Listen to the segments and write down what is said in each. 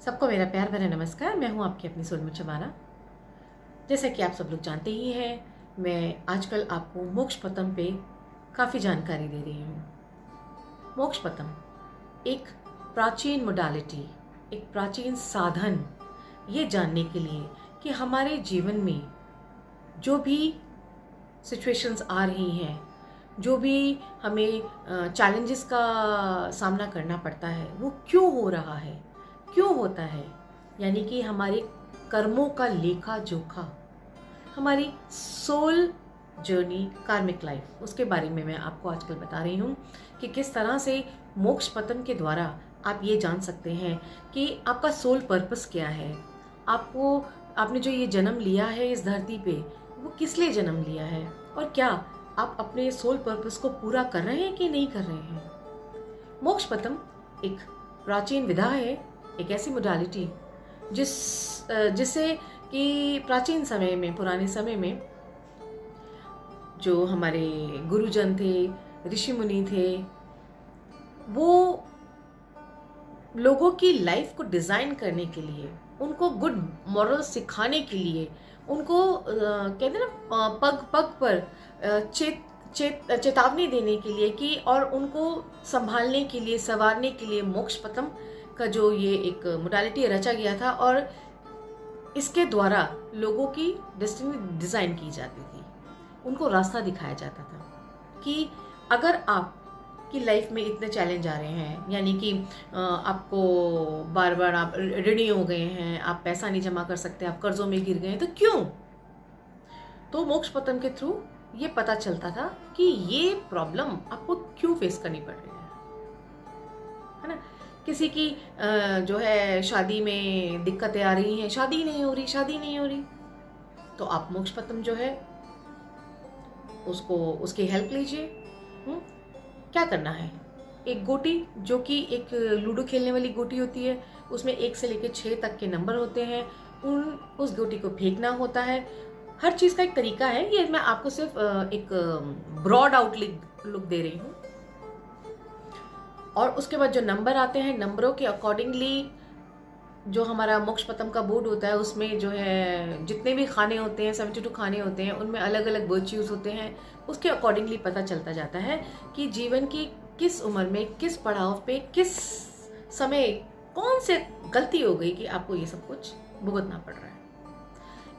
सबको मेरा प्यार भरा नमस्कार। मैं हूं आपकी अपनी सोनम चमारा। जैसा कि आप सब लोग जानते ही हैं, मैं आजकल आपको मोक्ष पतम पे काफ़ी जानकारी दे रही हूं। मोक्ष पतम एक प्राचीन मोडालिटी, एक प्राचीन साधन, ये जानने के लिए कि हमारे जीवन में जो भी सिचुएशंस आ रही हैं, जो भी हमें चैलेंजेस का सामना करना पड़ता है, वो क्यों हो रहा है, क्यों होता है। यानी कि हमारे कर्मों का लेखा जोखा, हमारी सोल जर्नी, कार्मिक लाइफ, उसके बारे में मैं आपको आजकल बता रही हूँ कि किस तरह से मोक्ष पतन के द्वारा आप ये जान सकते हैं कि आपका सोल पर्पस क्या है। आपने जो ये जन्म लिया है इस धरती पे, वो किस लिए जन्म लिया है, और क्या आप अपने सोल पर्पस को पूरा कर रहे हैं कि नहीं कर रहे हैं। मोक्ष पतम एक प्राचीन विधा है, एक ऐसी मोडालिटी जिससे कि प्राचीन समय में, पुराने समय में जो हमारे गुरुजन थे, ऋषि मुनि थे, वो लोगों की लाइफ को डिज़ाइन करने के लिए, उनको गुड मॉरल सिखाने के लिए, उनको कहते हैं ना, पग पग पर चेतावनी देने के लिए कि, और उनको संभालने के लिए, संवारने के लिए मोक्ष पतम का जो ये एक मोडालिटी रचा गया था, और इसके द्वारा लोगों की डेस्टिनी डिज़ाइन की जाती थी। उनको रास्ता दिखाया जाता था कि अगर आपकी लाइफ में इतने चैलेंज आ रहे हैं, यानी कि आपको बार बार आप ऋणी हो गए हैं, आप पैसा नहीं जमा कर सकते, आप कर्जों में गिर गए हैं, तो क्यों। तो मोक्ष पतन के थ्रू ये पता चलता था कि ये प्रॉब्लम आपको क्यों फेस करनी पड़ रही है ना। किसी की जो है शादी में दिक्कतें आ रही हैं, शादी नहीं हो रही, तो आप मोक्ष पतम जो है उसकी हेल्प लीजिए। क्या करना है, एक गोटी, जो कि एक लूडो खेलने वाली गोटी होती है, उसमें 1 से लेकर 6 तक के नंबर होते हैं, उस गोटी को फेंकना होता है। हर चीज़ का एक तरीका है, ये मैं आपको सिर्फ एक ब्रॉड आउटलुक दे रही हूँ। और उसके बाद जो नंबर आते हैं, नंबरों के अकॉर्डिंगली जो हमारा मोक्ष पतम का बोर्ड होता है, उसमें जो है जितने भी खाने होते हैं, 72 खाने होते हैं, उनमें अलग अलग वर्च्यूज होते हैं। उसके अकॉर्डिंगली पता चलता जाता है कि जीवन की किस उम्र में, किस पड़ाव पे, किस समय कौन से गलती हो गई कि आपको ये सब कुछ भुगतना पड़ रहा है।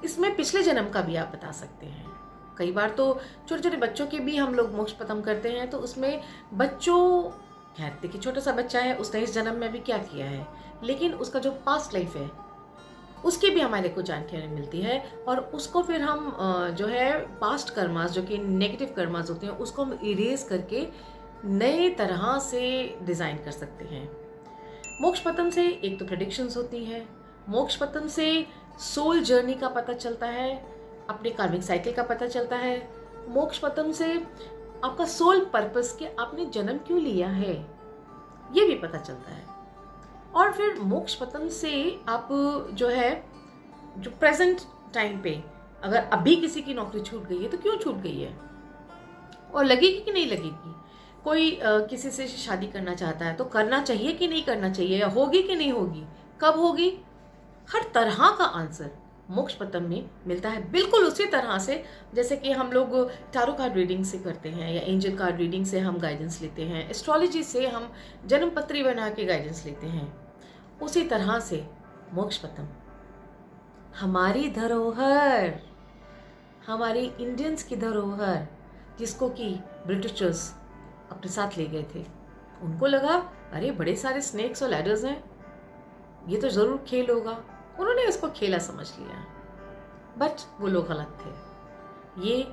इसमें पिछले जन्म का भी आप बता सकते हैं। कई बार तो छोटे छोटे बच्चों के भी हम लोग मोक्ष पतम करते हैं, तो उसमें बच्चों, खैर देखिए, छोटा सा बच्चा है, उसने इस जन्म में भी क्या किया है, लेकिन उसका जो पास्ट लाइफ है उसकी भी हमारे को जानकारी मिलती है, और उसको फिर हम जो है पास्ट कर्मास, जो कि नेगेटिव कर्मास होते हैं, उसको हम इरेज करके नए तरह से डिज़ाइन कर सकते हैं। मोक्ष पतन से एक तो प्रेडिक्शंस होती हैं, मोक्ष पतन से सोल जर्नी का पता चलता है, अपने कार्मिक साइकिल का पता चलता है। मोक्ष पतन से आपका सोल पर्पस के आपने जन्म क्यों लिया है, ये भी पता चलता है। और फिर मोक्ष पतन से आप जो है, जो प्रेजेंट टाइम पे, अगर अभी किसी की नौकरी छूट गई है तो क्यों छूट गई है, और लगेगी कि नहीं लगेगी। कोई किसी से शादी करना चाहता है तो करना चाहिए कि नहीं करना चाहिए, या होगी कि नहीं होगी, कब होगी, हर तरह का आंसर मोक्ष पतम में मिलता है। बिल्कुल उसी तरह से जैसे कि हम लोग टारो कार्ड रीडिंग से करते हैं, या एंजल कार्ड रीडिंग से हम गाइडेंस लेते हैं, एस्ट्रोलॉजी से हम जन्म पत्री बना के गाइडेंस लेते हैं, उसी तरह से मोक्ष पतम हमारी धरोहर, हमारी इंडियंस की धरोहर, जिसको कि ब्रिटिशर्स अपने साथ ले गए थे। उनको लगा अरे बड़े सारे स्नेक्स और लैडर्स हैं, ये तो ज़रूर खेल होगा, उन्होंने इसको खेला समझ लिया, बट वो लोग गलत थे। ये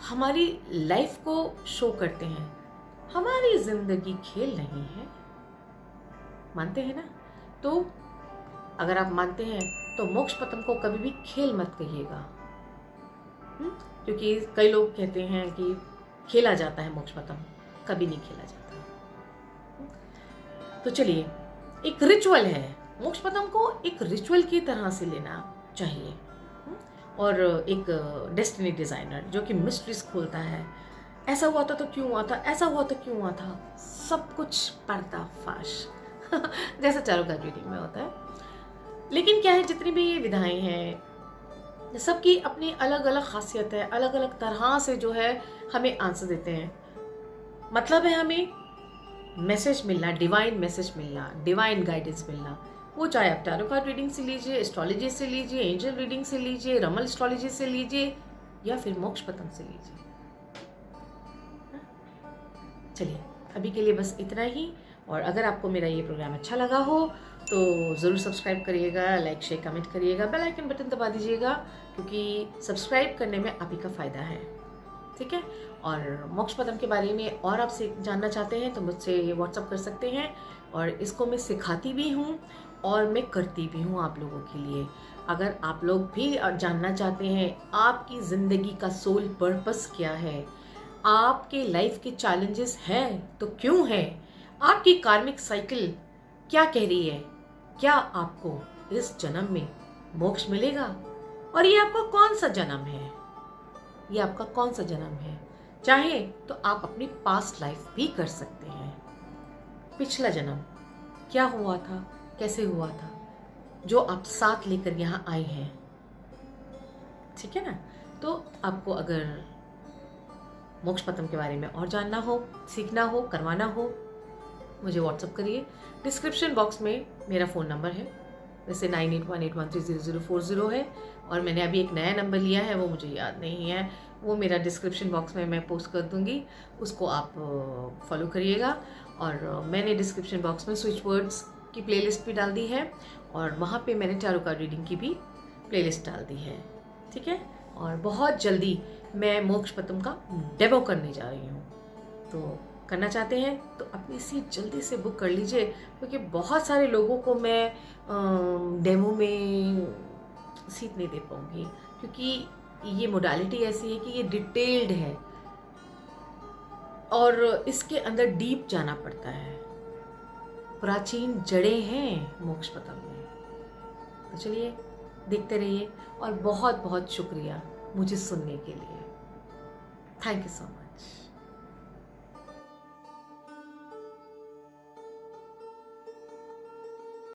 हमारी लाइफ को शो करते हैं। हमारी जिंदगी खेल नहीं है, मानते हैं ना? तो अगर आप मानते हैं तो मोक्ष पतम को कभी भी खेल मत कहिएगा, क्योंकि कई लोग कहते हैं कि खेला जाता है मोक्ष पतम, कभी नहीं खेला जाता। तो चलिए, एक रिचुअल है, मोक्ष पतम को एक रिचुअल की तरह से लेना चाहिए। और एक डेस्टिनी डिजाइनर जो कि मिस्ट्रीज खोलता है, ऐसा हुआ था तो क्यों हुआ था, ऐसा हुआ तो क्यों हुआ था, सब कुछ पर्दाफाश जैसा चारों का रीडिंग में होता है। लेकिन क्या है, जितनी भी ये विधाएं हैं सबकी अपनी अलग अलग खासियत है, अलग अलग तरह से जो है हमें आंसर देते हैं। मतलब है हमें मैसेज मिलना, डिवाइन मैसेज मिलना, डिवाइन गाइडेंस मिलना, वो चाहे आप टैरो कार्ड रीडिंग से लीजिए, एस्ट्रोलॉजी से लीजिए, एंजल रीडिंग से लीजिए, रमल एस्ट्रोलॉजी से लीजिए, या फिर मोक्ष पतम से लीजिए। चलिए, अभी के लिए बस इतना ही। और अगर आपको मेरा ये प्रोग्राम अच्छा लगा हो तो ज़रूर सब्सक्राइब करिएगा, लाइक शेयर कमेंट करिएगा, बेल आइकन बटन दबा दीजिएगा, क्योंकि सब्सक्राइब करने में आप ही का फ़ायदा है, ठीक है? और मोक्ष पतम के बारे में और आपसे जानना चाहते हैं तो मुझसे व्हाट्सअप कर सकते हैं। और इसको मैं सिखाती भी हूँ और मैं करती भी हूँ आप लोगों के लिए। अगर आप लोग भी जानना चाहते हैं आपकी ज़िंदगी का सोल पर्पस क्या है, आपके लाइफ के चैलेंजेस हैं तो क्यों है, आपकी कार्मिक साइकिल क्या कह रही है, क्या आपको इस जन्म में मोक्ष मिलेगा, और ये आपका कौन सा जन्म है, ये आपका कौन सा जन्म है। चाहे तो आप अपनी पास्ट लाइफ भी कर सकते हैं, पिछला जन्म क्या हुआ था, कैसे हुआ था, जो आप साथ लेकर यहाँ आए हैं, ठीक है ना? तो आपको अगर मोक्ष पतम के बारे में और जानना हो, सीखना हो, करवाना हो, मुझे व्हाट्सअप करिए। डिस्क्रिप्शन बॉक्स में मेरा फ़ोन नंबर है, वैसे 9818130040 है, और मैंने अभी एक नया नंबर लिया है, वो मुझे याद नहीं है, वो मेरा डिस्क्रिप्शन बॉक्स में मैं पोस्ट कर दूंगी, उसको आप फॉलो करिएगा। और मैंने डिस्क्रिप्शन बॉक्स में स्विच वर्ड्स की प्लेलिस्ट भी डाल दी है, और वहाँ पे मैंने टैरो कार्ड रीडिंग की भी प्लेलिस्ट डाल दी है, ठीक है? और बहुत जल्दी मैं मोक्ष पतम का डेमो करने जा रही हूँ, तो करना चाहते हैं तो अपनी सीट जल्दी से बुक कर लीजिए, क्योंकि बहुत सारे लोगों को मैं डेमो में सीट नहीं दे पाऊँगी, क्योंकि ये मोडालिटी ऐसी है कि ये डिटेल्ड है और इसके अंदर डीप जाना पड़ता है, प्राचीन जड़ें हैं मोक्ष पतम में। तो चलिए, देखते रहिए, और बहुत बहुत शुक्रिया मुझे सुनने के लिए। Thank you so much.